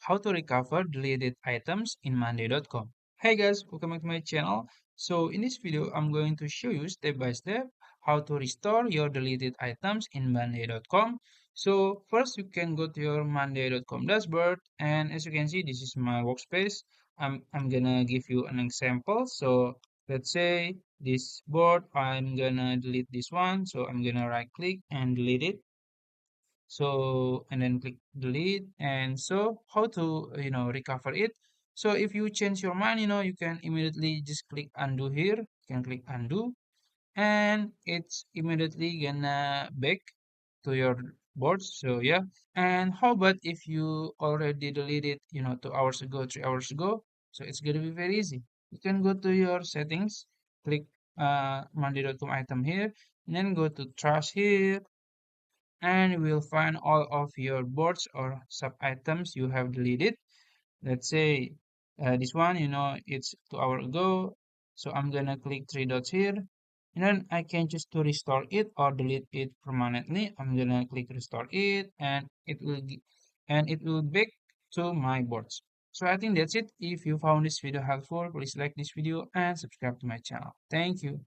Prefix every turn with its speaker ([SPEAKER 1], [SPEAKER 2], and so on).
[SPEAKER 1] how to recover deleted items in Monday.com. Hey guys, welcome back to my channel. So in this video, I'm going to show you step by step how to restore your deleted items in Monday.com. So first you can go to your Monday.com dashboard, and as you can see, this is my workspace. I'm gonna give you an example. So let's say this board, I'm gonna delete this one. So I'm gonna right click and delete it. So and then click delete. And so how to recover it? So if you change your mind, you can immediately just click undo here. You can click undo, and it's immediately gonna back to your board. So yeah. And how about if you already deleted 2 hours ago, 3 hours ago? So it's gonna be very easy. You can go to your settings, click monday.com item here, and then go to trash here, and you will find all of your boards or sub items you have deleted. Let's say this one, it's 2 hours ago. So I'm gonna click three dots here, and then I can choose to restore it or delete it permanently. I'm gonna click restore it, and it will back to my boards. So I think that's it. If you found this video helpful, please like this video and subscribe to my channel. Thank you.